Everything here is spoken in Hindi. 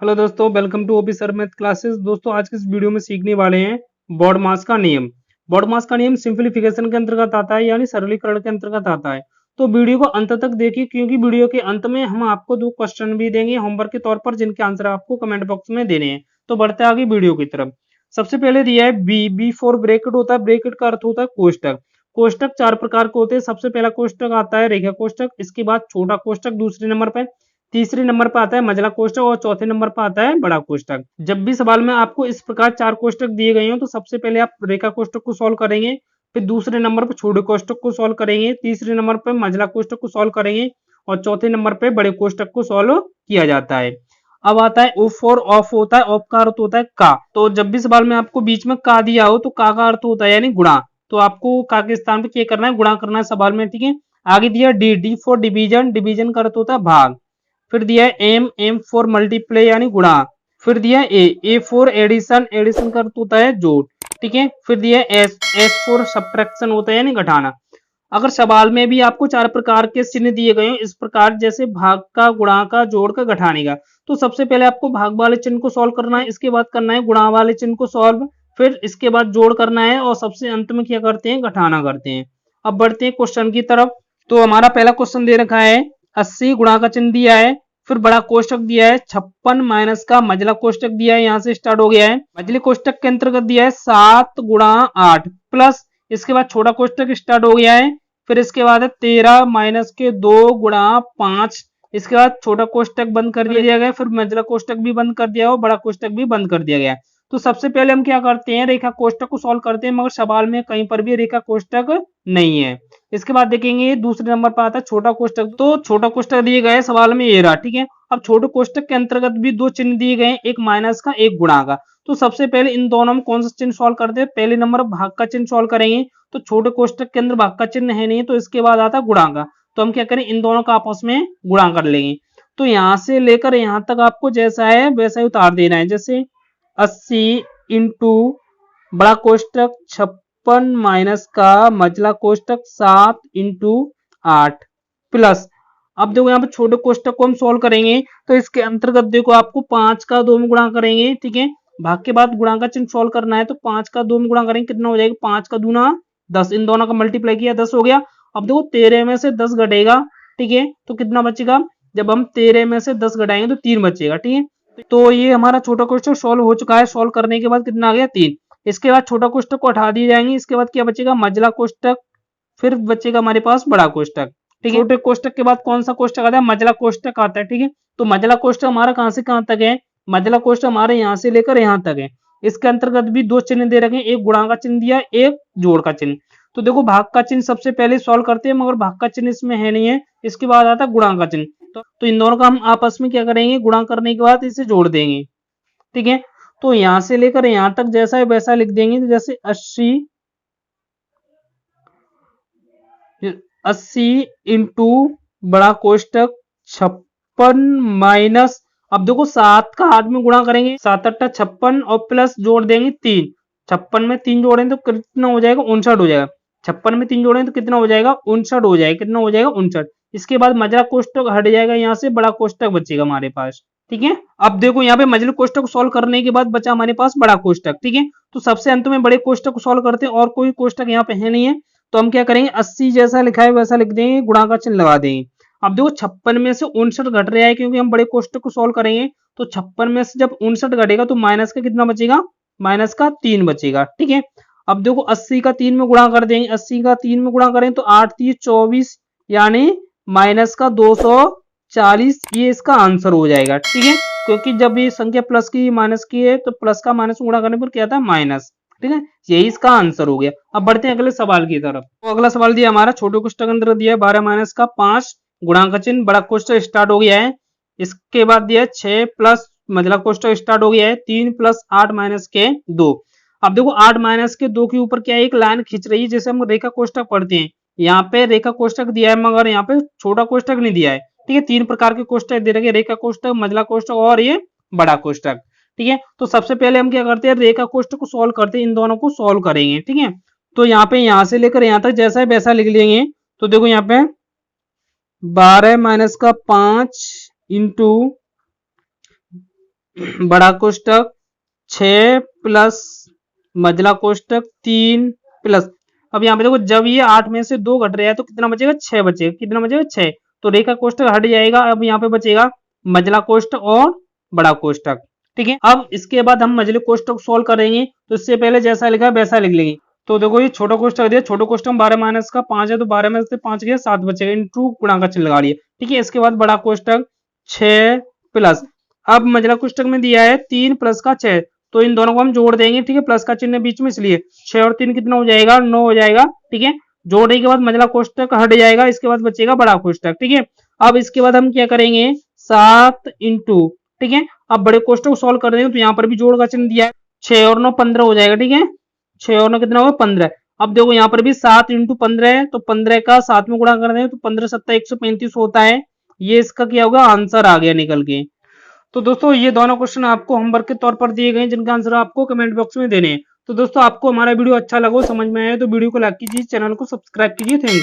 हेलो दोस्तों, welcome to OP sir math classes. दोस्तों आज के इस वीडियो में सीखने वाले हैं बॉड मास का नियम। बॉड मास का नियम सिंपलीफिकेशन के अंतर्गत आता है, यानी सरलीकरण के अंतर्गत आता है। तो वीडियो को अंत तक देखिए, क्योंकि वीडियो के अंत में हम आपको 2 क्वेश्चन भी देंगे होमवर्क के तौर पर, जिनके आंसर आपको कमेंट बॉक्स में देने हैं। तो बढ़ते आगे वीडियो की तरफ। सबसे पहले दिया है बी फॉर ब्रैकेट होता है। ब्रैकेट का अर्थ होता है कोष्टक। कोष्टक 4 प्रकार के होते हैं। सबसे पहला कोष्टक आता है रेखा कोष्टक, इसके बाद छोटा कोष्टक दूसरे नंबर पर, तीसरे नंबर पर आता है मझला कोष्टक और चौथे नंबर पर आता है बड़ा कोष्टक। जब भी सवाल में आपको इस प्रकार 4 कोष्टक दिए गए हो तो सबसे पहले आप रेखा कोष्टक को सॉल्व करेंगे, फिर दूसरे नंबर पर छोटे कोष्टक को सॉल्व करेंगे, तीसरे नंबर पर मझला कोष्टक को सॉल्व करेंगे और चौथे नंबर पर बड़े कोष्टक को सॉल्व किया जाता है। अब आता है ऑफ और ऑफ होता है। ऑफ का अर्थ होता है का। तो जब भी सवाल में आपको बीच में का दिया हो तो का अर्थ होता है यानी गुणा। तो आपको का के स्थान पर क्या करना है, गुणा करना है सवाल में, ठीक है। आगे दिया डी फॉर डिवीजन। डिवीजन का अर्थ होता है भाग। फिर दिया है एम फॉर मल्टीप्लाई यानी गुणा। फिर दिया है ए फॉर एडिशन। एडिशन का अर्थ होता है जोड़, ठीक है। फिर दिया है एस फॉर सब्ट्रैक्शन होता है यानी घटाना। अगर सवाल में भी आपको 4 प्रकार के चिन्ह दिए गए हैं इस प्रकार, जैसे भाग का, गुणा का, जोड़ का, घटाने का, तो सबसे पहले आपको भाग वाले चिन्ह को सॉल्व करना है, इसके बाद करना है गुणा वाले चिन्ह को सॉल्व, फिर इसके बाद जोड़ करना है और सबसे अंत में क्या करते हैं, घटाना करते हैं। अब बढ़ते हैं क्वेश्चन की तरफ। तो हमारा पहला क्वेश्चन दे रखा है 80, गुणा का चिन्ह दिया है, फिर बड़ा कोष्टक दिया है 56 माइनस का मझला कोष्टक दिया है, यहां से स्टार्ट हो गया है। मझले कोष्टक के अंतर्गत दिया है 7 गुणा 8 प्लस, इसके बाद छोटा कोष्टक स्टार्ट हो गया है। फिर इसके बाद है 13 माइनस के 2 गुणा 5, इसके बाद छोटा कोष्टक बंद कर दिया गया, फिर मझला कोष्टक भी बंद कर दिया और बड़ा कोष्टक भी बंद कर दिया गया। तो सबसे पहले हम क्या करते हैं, रेखा कोष्टक को सॉल्व करते हैं, मगर सवाल में कहीं पर भी रेखा कोष्टक नहीं है। इसके बाद देखेंगे दूसरे नंबर पर आता है छोटा कोष्टक। तो छोटा कोष्टक दिए गए सवाल में ये रहा, ठीक है। अब छोटे कोष्टक के अंतर्गत भी 2 चिन्ह दिए गए, एक माइनस का एक गुणा का। तो सबसे पहले इन दोनों में कौन सा चिन्ह सॉल्व करते हैं, पहले नंबर भाग का चिन्ह सॉल्व करेंगे। तो छोटे कोष्टक के अंदर भाग का चिन्ह है नहीं, तो इसके बाद आता गुणा का। तो हम क्या करें, इन दोनों का आपस में गुणा कर लेंगे। तो यहां से लेकर यहां तक आपको जैसा है वैसा ही उतार देना है। जैसे 80 इंटू बड़ा कोष्टक 56 माइनस का मझला कोष्टक 7 इंटू 8 प्लस, अब देखो यहाँ पे छोटे कोष्टक को हम सोल्व करेंगे तो इसके अंतर्गत देखो आपको 5 का 2 में गुणा करेंगे, ठीक है। भाग के बाद गुणा का चिन्ह सोल्व करना है, तो 5 का 2 में गुणा करेंगे, कितना हो जाएगा, 5 का दूना 10, इन दोनों का मल्टीप्लाई किया 10 हो गया। अब देखो 13 में से 10 घटेगा, ठीक है, तो कितना बचेगा, जब हम 13 में से 10 घटाएंगे तो 3 बचेगा, ठीक है। तो ये हमारा छोटा कोष्टक सोल्व हो चुका है। सोल्व करने के बाद कितना आ गया, 3। इसके बाद छोटा कोष्टक को हटा दिए जाएंगे, इसके बाद क्या बचेगा, मझला कोष्टक, फिर बचेगा हमारे पास बड़ा कोष्टक, ठीक है। छोटे कोष्टक के बाद कौन सा कोष्टक आता है, मझला कोष्टक आता है, ठीक है। तो मझला कोष्टक हमारा कहां से कहां तक है, मझला कोष्टक हमारे यहां से लेकर यहां तक है। इसके अंतर्गत भी 2 चिन्ह दे रखे हैं, एक गुणा का चिन्ह दिया, एक जोड़ का चिन्ह। तो देखो भाग का चिन्ह सबसे पहले सॉल्व करते हैं, मगर भाग का चिन्ह इसमें है नहीं है, इसके बाद आता है गुणा का चिन्ह। तो इन दोनों का हम आपस में क्या करेंगे, गुणा करने के बाद इसे जोड़ देंगे, ठीक है। तो यहां से लेकर यहां तक जैसा है वैसा लिख देंगे। तो जैसे 80 इंटू बड़ा कोष्टक 56 माइनस, अब देखो 7 का 8 में गुणा करेंगे, 7 8 56 और प्लस जोड़ देंगे 3। 56 में 3 जोड़ेंगे तो कितना हो जाएगा, 59 हो जाएगा। 56 में 3 जोड़ेंगे तो कितना हो जाएगा, 59 हो जाएगा। कितना हो जाएगा, 59। इसके बाद मझला कोष्टक हट जाएगा, यहाँ से बड़ा कोष्टक बचेगा हमारे पास, ठीक है। अब देखो यहाँ पे मझले कोष्टक को सॉल्व करने के बाद बचा हमारे पास बड़ा कोष्टक, ठीक है। तो सबसे अंत में बड़े कोष्टक को सॉल्व करते हैं, और कोई कोष्टक यहाँ पे है नहीं है, तो हम क्या करेंगे, 80 जैसा लिखा है वैसा लिख देंगे, गुणा का चिन्ह लगा देंगे। अब देखो 56 में से 59 घट रहा है, क्योंकि हम बड़े कोष्टक को सॉल्व करेंगे। तो 56 में से जब 59 घटेगा तो माइनस का कितना बचेगा, माइनस का 3 बचेगा, ठीक है। अब देखो 80 का 3 में गुणा कर देंगे, 80 का 3 में गुणा करें तो 8 3 24, यानी माइनस का 240, ये इसका आंसर हो जाएगा, ठीक है। क्योंकि जब ये संख्या प्लस की माइनस की है तो प्लस का माइनस गुणा करने पर क्या था, माइनस, ठीक है। यही इसका आंसर हो गया। अब बढ़ते हैं अगले सवाल की तरफ। तो अगला सवाल दिया हमारा छोटे कोष्टक के अंदर दिया है 12 माइनस का 5 गुणा का चिन्ह, बड़ा कोष्टक स्टार्ट हो गया है। इसके बाद दिया 6 प्लस मझला कोष्टक स्टार्ट हो गया है, 3 प्लस 8 माइनस के 2। अब देखो 8 माइनस के 2 के ऊपर क्या एक लाइन खींच रही है, जैसे हम रेखा कोष्टक पढ़ते हैं। यहाँ पे रेखा कोष्टक दिया है, मगर यहाँ पे छोटा कोष्टक नहीं दिया है, ठीक है। 3 प्रकार के कोष्टक दे रखे, रेखा कोष्टक, मझला कोष्टक और ये बड़ा कोष्टक, ठीक है। तो सबसे पहले हम क्या करते हैं, रेखा कोष्टक को सॉल्व करते हैं, इन दोनों को सॉल्व करेंगे, ठीक है। तो यहाँ पे यहां से लेकर यहां तक जैसा है वैसा लिख लेंगे। तो देखो यहाँ पे 12 माइनस का 5 इंटू बड़ा कोष्टक 6 प्लस मझला कोष्टक 3 प्लस, अब यहाँ पे देखो जब ये 8 में से 2 घट रहा है तो कितना बचेगा, 6 बचेगा। कितना बचेगा, 6। तो रेखा कोष्टक हट जाएगा, अब यहाँ पे बचेगा मझला कोष्टक और बड़ा कोष्टक। ठीक है, अब इसके बाद हम मझले कोष्टक सोल्व करेंगे, तो इससे पहले जैसा लिखा है वैसा लिख लेंगे। तो देखो ये छोटा कोष्टक दिया, छोटे कोष्टक में 12 माइनस का 5 है, तो 12 में से 5 गया 7 बचेगा, इंटू गुणा का चिन्ह लगा लिया। ठीक है, इसके बाद बड़ा कोष्टक 6 प्लस, अब मझला कोष्टक में दिया है 3 प्लस का 6, तो इन दोनों को हम जोड़ देंगे। ठीक है, प्लस का चिन्ह बीच में, इसलिए 6 और 3 कितना हो जाएगा, 9 हो जाएगा। ठीक है, जोड़ने के बाद मझला कोष्टक हट जाएगा, इसके बाद बचेगा बड़ा कोष्टक। ठीक है, अब इसके बाद हम क्या करेंगे, 7 इंटू, ठीक है, अब बड़े कोष्टक को सोल्व कर देंगे, तो यहाँ पर भी जोड़ का चिन्ह दिया है, 6 और 9 15 हो जाएगा। ठीक है, 6 और 9 कितना होगा, 15। अब देखो यहाँ पर भी 7 इंटू 15 है, तो 15 का 7 में गुणा कर देंगे तो 15 सत्ता 135 होता है। ये इसका क्या होगा, आंसर आ गया निकल के। तो दोस्तों ये दोनों क्वेश्चन आपको होमवर्क के तौर पर दिए गए हैं, जिनका आंसर आपको कमेंट बॉक्स में देने हैं। तो दोस्तों आपको हमारा वीडियो अच्छा लगा, समझ में आया तो वीडियो को लाइक कीजिए, चैनल को सब्सक्राइब कीजिए। Thank you.